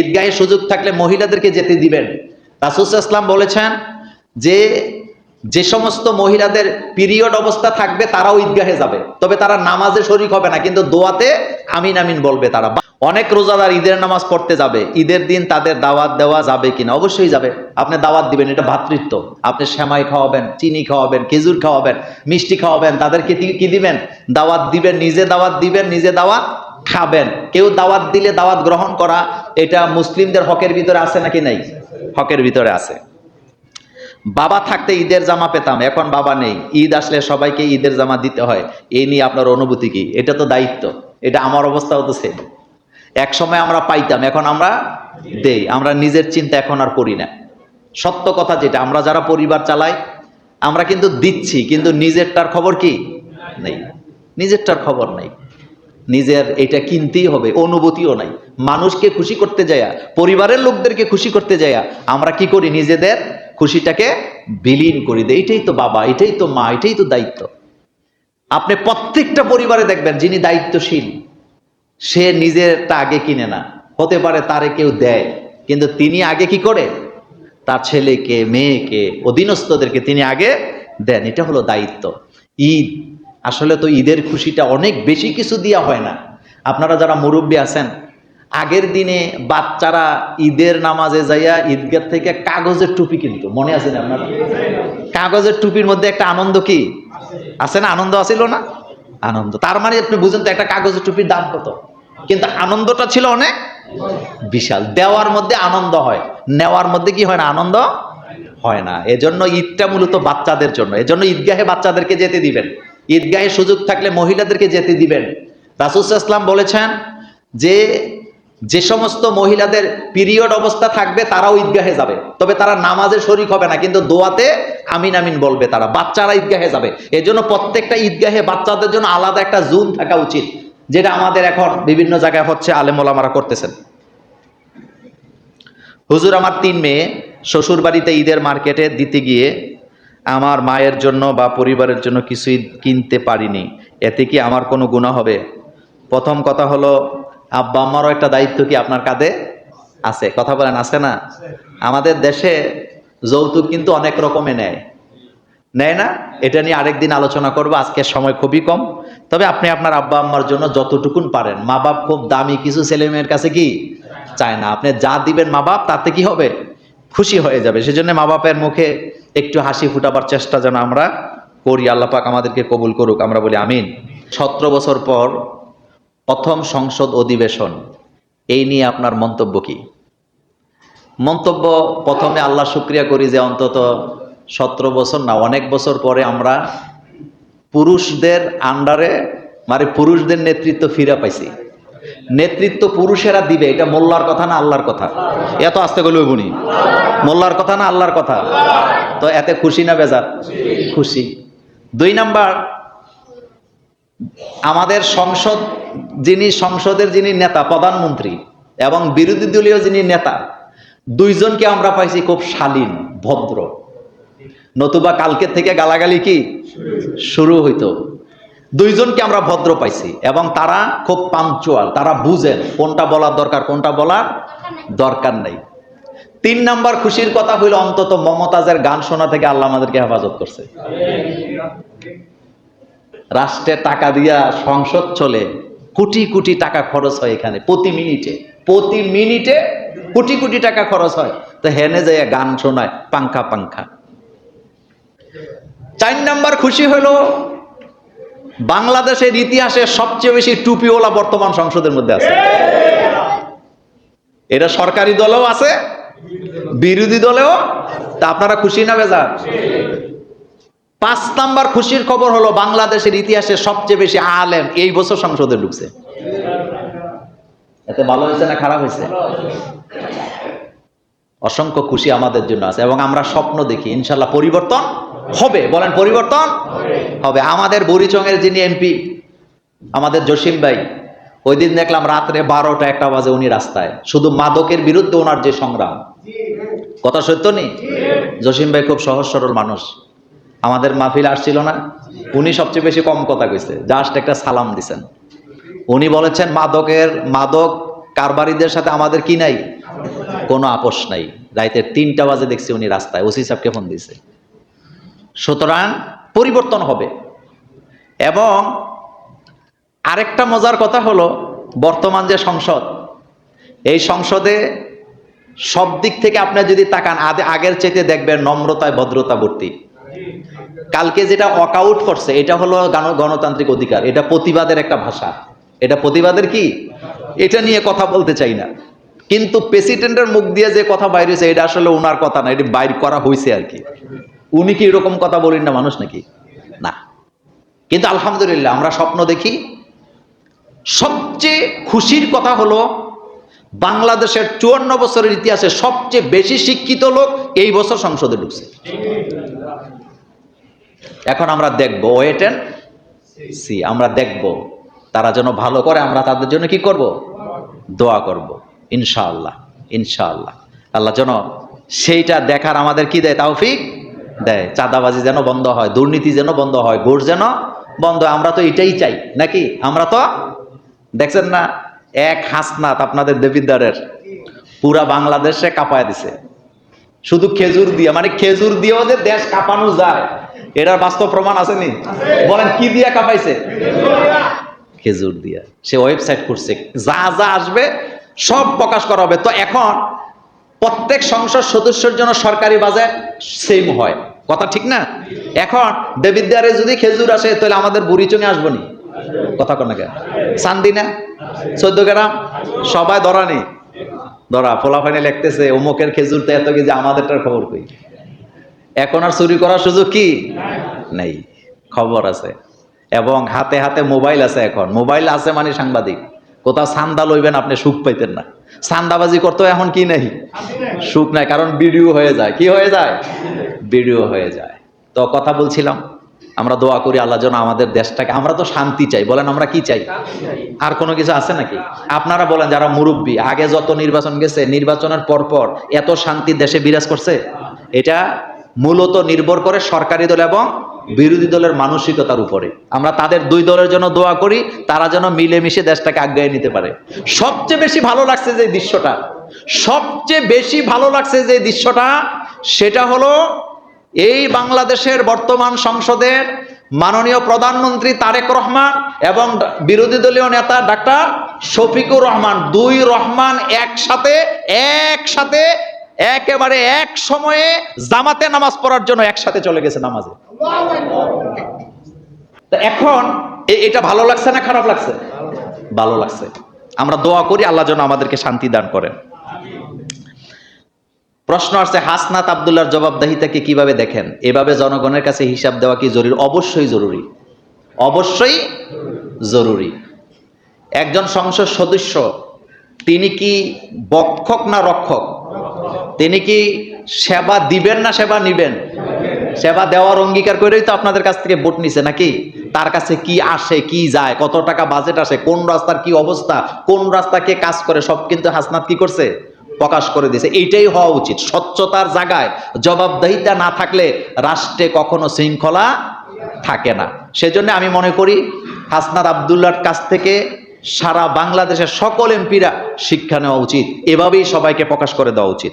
ঈদগাহে সুযোগ থাকলে মহিলাদেরকে যেতে দিবেন। রাসূল সাল্লাল্লাহু আলাইহি ওয়াসাল্লাম বলেছেন যে যে সমস্ত মহিলাদের পিরিয়ড অবস্থা থাকবে তারাও ঈদগাহে যাবে, তবে তারা নামাজে শরীক হবে না, কিন্তু দোয়াতে আমিন আমিন বলবে তারা। অনেক রোজাদার ঈদের নামাজ পড়তে যাবে, ঈদের দিন তাদের দাওয়াত দেওয়া যাবে কিনা? অবশ্যই যাবে। আপনি দাওয়াত দিবেন, এটা ভ্রাতৃত্ব। আপনি সেমাই খাওয়াবেন, চিনি খাওয়াবেন, খেজুর খাওয়াবেন, মিষ্টি খাওয়াবেন, তাদেরকে কি দিবেন? দাওয়াত দিবেন। নিজে দাওয়াত দিবেন, নিজে দাওয়াত খাবেন। কেউ দাওয়াত দিলে দাওয়াত গ্রহণ করা, এটা মুসলিমদের হকের ভিতরে আছে নাকি নাই? হকের ভিতরে আছে। বাবা থাকতে ঈদের জামা পেতাম, এখন বাবা নেই, ঈদ আসলে সবাইকে ঈদের জামা দিতে হয়, এই নিয়ে আপনার অনুভূতি কি? এটা তো দায়িত্ব। এটা আমার অবস্থাও তো সেম। এক সময় আমরা পাইতাম, এখন আমরা দেই। আমরা নিজের চিন্তা এখন আর করি না। সত্য কথা যেটা, আমরা যারা পরিবার চালাই আমরা কিন্তু দিচ্ছি, কিন্তু নিজেরটার খবর কি নেই। নিজেরটার খবর নাই, নিজের এটা কিনতেই হবে, অনুভূতিও নাই। মানুষকে খুশি করতে যায়া, পরিবারের লোকদেরকে খুশি করতে যায়া আমরা কি করি? নিজেদের খুশিটাকে বিলীন করি দেয়। এটাই তো বাবা, এটাই তো মা, এটাই তো দায়িত্ব। আপনি প্রত্যেকটা পরিবারে দেখবেন যিনি দায়িত্বশীল সে নিজেরটা আগে কিনে না। হতে পারে তারে কেউ দেয়, কিন্তু তিনি আগে কি করে? তার ছেলেকে, মেয়েকে, অধীনস্থদেরকে তিনি আগে দেন। এটা হলো দায়িত্ব। ঈদ আসলে তো ঈদের খুশিটা অনেক বেশি কিছু দিয়া হয় না। আপনারা যারা মুরব্বী আছেন, আগের দিনে বাচ্চারা ঈদের নামাজে যাইয়া ঈদগাহ থেকে কাগজের টুপি কিনতো, মনে আছে না আপনার? কাগজের টুপির মধ্যে একটা আনন্দ কি আছে না? আনন্দ আছিল না? আনন্দ। তার মানে আপনি বুঝেন তো একটা কাগজের টুপির দাম কত, কিন্তু আনন্দটা ছিল অনেক বিশাল। দেওয়ার মধ্যে আনন্দ হয়, নেওয়ার মধ্যে কি হয় না? আনন্দ হয় না। এজন্য ঈদটা মূলত বাচ্চাদের জন্য। এজন্য ঈদগাহে বাচ্চাদেরকে যেতে দিবেন। ঈদগাহে সুযোগ থাকলে মহিলাদেরকে যেতে দিবেন। রাসূল সাল্লাল্লাহু আলাইহি ওয়াসাল্লাম বলেছেন যে যে সমস্ত মহিলাদের পিরিয়ড অবস্থা থাকবে তারাও ঈদগাহে যাবে, তবে তারা নামাজে শরীক হবে না, কিন্তু দোয়াতে আমিন আমিন বলবে তারা। বাচ্চারা ঈদগাহে যাবে। এজন্য প্রত্যেকটা ঈদগাহে বাচ্চাদের জন্য আলাদা একটা জোন থাকা উচিত, যেটা আমাদের এখন বিভিন্ন জায়গায় হচ্ছে, আলেম ওলামারা করতেছেন। হুজুর, আমার 3 মেয়ে, শ্বশুর বাড়িতে ঈদের মার্কেটে দিতে গিয়ে আমার মায়ের জন্য বা পরিবারের জন্য কিছুই কিনতে পারিনি, এতে কি আমার কোনো গুনাহ হবে? প্রথম কথা হলো, আব্বা আম্মারও একটা দায়িত্ব কি আপনার কাঁধে আছে? কথা বলেন, আছে না? আমাদের দেশে যৌতুক কিন্তু অনেক রকমে নেয় না? এটা নিয়ে আরেকদিন আলোচনা করবো, আজকে সময় খুবই কম। তবে আপনি আপনার আব্বা আম্মার জন্য যতটুকুন পারেন, মা বাপ খুব দামি কিছু ছেলে মেয়ের কাছে কি চায় না। আপনি যা দিবেন মা বাপ তাতে কি হবে? খুশি হয়ে যাবে। সেজন্য মা বাপের মুখে একটু হাসি ফুটাবার চেষ্টা যেন আমরা করি। আল্লাহ পাক আমাদেরকে কবুল করুক, আমরা বলি আমিন। 17 বছর পর প্রথম সংসদ অধিবেশন, এই নিয়ে আপনার মন্তব্য কি? মন্তব্য, প্রথমে আল্লাহ শুকরিয়া করি যে অন্তত 17 বছর না, অনেক বছর পরে আমরা পুরুষদের আন্ডারে, মানে পুরুষদের নেতৃত্ব ফিরে পাইছি। নেতৃত্ব পুরুষেরা দিবে, এটা মোল্লার কথা না আল্লাহর কথা? এত আস্তে গেল বুনি, মোল্লার কথা না আল্লাহর কথা? তো এতে খুশি না বেজার? খুশি। 2 নাম্বার, আমাদের সংসদের যিনি নেতা, প্রধানমন্ত্রী এবং বিরোধী দলীয় যিনি নেতা, 2 জনকে আমরা পাইছি খুব শালীন, ভদ্র। নতুবা কালকে থেকে গালাগালি কি শুরু হইতো। 2 জনকে আমরা ভদ্র পাইছি এবং তারা খুব পাঞ্চুয়াল, তারা বুঝেন কোনটা বলার দরকার, কোনটা বলার দরকার নাই। 3 নাম্বার খুশির কথা হইল, অন্তত মমতাজের গান শোনা থেকে আল্লাহ আমাদেরকে হেফাজত করছে। রাষ্ট্রের টাকা দিয়া সংসদ চলে, কোটি কোটি টাকা খরচ হয় এখানে, প্রতি মিনিটে কোটি কোটি টাকা খরচ হয়। তো হেনে যায় গান শোনায় পাংখা পাংখা। 4 নাম্বার খুশি হলো, বাংলাদেশের ইতিহাসে সবচেয়ে বেশি টুপিওয়ালা বর্তমান সংসদের মধ্যে আছে। এটা সরকারি দলেও আছে, বিরোধী দলেও। তা আপনারা খুশি না বেজার? 5 নাম্বার খুশির খবর হলো, বাংলাদেশের ইতিহাসে সবচেয়ে বেশি আলেম এই বছর সংসদে ঢুকছে। এতে ভালো হয়েছে না খারাপ হয়েছে? অসংখ্য খুশি আমাদের জন্য আছে এবং আমরা স্বপ্ন দেখি ইনশাল্লাহ পরিবর্তন হবে। বলেন পরিবর্তন হবে। আমাদের বুড়িচংয়ের যিনি এমপি, আমাদের জসিম ভাই, ওই দিন দেখলাম রাত্রে 12টা-1টা বাজে উনি রাস্তায়, শুধু মাদকের বিরুদ্ধে ওনার যে সংগ্রাম, কথা সত্য নেই? জসিম ভাই খুব সহজ সরল মানুষ। আমাদের মাহফিল আসছিল না, উনি সবচেয়ে বেশি কম কথা কইছে, জাস্ট একটা সালাম দিছেন। উনি বলেছেন মাদক কারবারিদের সাথে আমাদের কি নাই, কোনো আপোষ নাই। রাইতের 3টা বাজে দেখছি উনি রাস্তায়, ওসি সাহেবকে ফোন দিয়েছে। সুতরাং পরিবর্তন হবে। এবং আরেকটা মজার কথা হলো, বর্তমান যে সংসদ, এই সংসদে সব দিক থেকে আপনি যদি তাকান আগের চাইতে দেখবেন নম্রতায় ভদ্রতা ভর্তি। কালকে যেটা ওয়াকআউট করছে এটা হলো গণতান্ত্রিক অধিকার, এটা প্রতিবাদের একটা ভাষা, এটা প্রতিবাদের কি, এটা নিয়ে কথা বলতে চাই না। কিন্তু প্রেসিডেন্টের মুখ দিয়ে যে কথা বাইর হয়েছে এটা আসলে ওনার কথা না, এটা বাইর করা হয়েছে আর কি। উনি কি এরকম কথা বলেন না মানুষ নাকি? না। কিন্তু আলহামদুলিল্লাহ আমরা স্বপ্ন দেখি। সবচেয়ে খুশির কথা হলো বাংলাদেশের 54 বছরের ইতিহাসে সবচেয়ে বেশি শিক্ষিত লোক এই বছর সংসদে ঢুকছে। এখন আমরা দেখবো, ওয়েট এন্ড সি, আমরা দেখবো তারা যেন ভালো করে, আমরা তাদের জন্য কি করব, দোয়া করব ইনশাআল্লাহ। ইনশাআল্লাহ আল্লাহ যেন সেইটা দেখার আমাদের কি দেয়, তৌফিক দেয়। চাঁদাবাজি যেন বন্ধ হয়, দুর্নীতি যেন বন্ধ হয়, ঘুষ যেন বন্ধ হয়। আমরা তো এটাই চাই নাকি? আমরা তো দেখছেন না, এক হাসনাত আপনাদের দেবিদ্বারের পুরা বাংলাদেশে কাঁপায় দিছে শুধু খেজুর দিয়ে। মানে খেজুর দিয়েও যে দেশ কাঁপানো যায় এটার বাস্তব প্রমাণ আসেনি? বলেন কি দিয়া কাঁপাইছে? খেজুর দিয়া। সে ওয়েবসাইট করছে, যা যা আসবে সব প্রকাশ করা হবে। তো এখন প্রত্যেক সংসদ সদস্যের জন্য সরকারি বাজেট সেম হয়, কথা ঠিক না? এখন দেবিদ্বারে যদি খেজুর আসে তাহলে আমাদের বুড়িচুঙে আসবো নি? কথা কোন কেন? চান্দিনা 14 গ্রাম সবাই ধরানি ধরা ফোলাফানি লিখতেছে অমুকের খেজুর তো এত কেজি, আমাদেরটার খবর কই? এখন আর চুরি করার সুযোগ কি নেই, খবর আছে। এবং হাতে হাতে মোবাইল আছে। এখন মোবাইল আছে মানে সাংবাদিক। কোথাও চান্দা লইবেন আপনি সুখ পাইতেন না, চান্দাবাজি করতেও এখন কি নেই, সুখ নাই, কারণ ভিডিও হয়ে যায়। কি হয়ে যায়? ভিডিও হয়ে যায়। তো কথা বলছিলাম, আমরা দোয়া করি আল্লাহ যেন আমাদের দেশটাকে, আমরা তো শান্তি চাই, বলেন আমরা কি চাই? আর কোনো কিছু আছে নাকি? আপনারা বলেন, যারা মুরব্বী, আগে যত নির্বাচন গেছে, নির্বাচনের পরপর এত শান্তি দেশে বিরাজ করছে? এটা মূলত নির্ভর করে সরকারি দল এবং বিরোধী দলের মানসিকতার উপরে। আমরা তাদের দুই দলের জন্য দোয়া করি, তারা যেন মিলেমিশে দেশটাকে আগায় নিতে পারে। সবচেয়ে বেশি ভালো লাগছে যে দৃশ্যটা, সবচেয়ে বেশি ভালো লাগছে যে দৃশ্যটা, সেটা হলো এই বাংলাদেশের বর্তমান সংসদের মাননীয় প্রধানমন্ত্রী তারেক রহমান এবং বিরোধী দলীয় নেতা ডাক্তার শফিকুর রহমান, দুই রহমান একসাথে একেবারে এক সময়ে জামাতে নামাজ পড়ার জন্য একসাথে চলে গেছে নামাজে। তো এখন এটা ভালো লাগছে না খারাপ লাগছে? ভালো লাগছে। আমরা দোয়া করি আল্লাহ যেন আমাদেরকে শান্তি দান করেন। প্রশ্ন আসছে, হাসনাত আব্দুল্লাহর জবাবদিহিতাকে কিভাবে দেখেন? এভাবে জনগণের কাছে হিসাব দেওয়া কি জরুরি? অবশ্যই জরুরি, অবশ্যই জরুরি। একজন সংসদ সদস্য তিনি কি বক্ষক না রক্ষক? তিনি কি সেবা দিবেন না সেবা নিবেন? সেবা দেওয়ার অঙ্গীকার করেই তো আপনাদের কাছ থেকে ভোট নিছে নাকি? তার কাছে কি আসে, কি যায়, কত টাকা বাজেট আসে, কোন রাস্তার কি অবস্থা, কোন রাস্তা কে কাজ করে, সব কিন্তু হাসনাত কি করছে? প্রকাশ করে দিয়েছে। এইটাই হওয়া উচিত। স্বচ্ছতার জায়গায় জবাবদিহিতা না থাকলে রাষ্ট্রে কখনো শৃঙ্খলা থাকে না। সেজন্য আমি মনে করি হাসনাত আব্দুল্লাহর কাছ থেকে সারা বাংলাদেশের সকল এমপিরা শিক্ষা নেওয়া উচিত, এভাবেই সবাইকে প্রকাশ করে দেওয়া উচিত।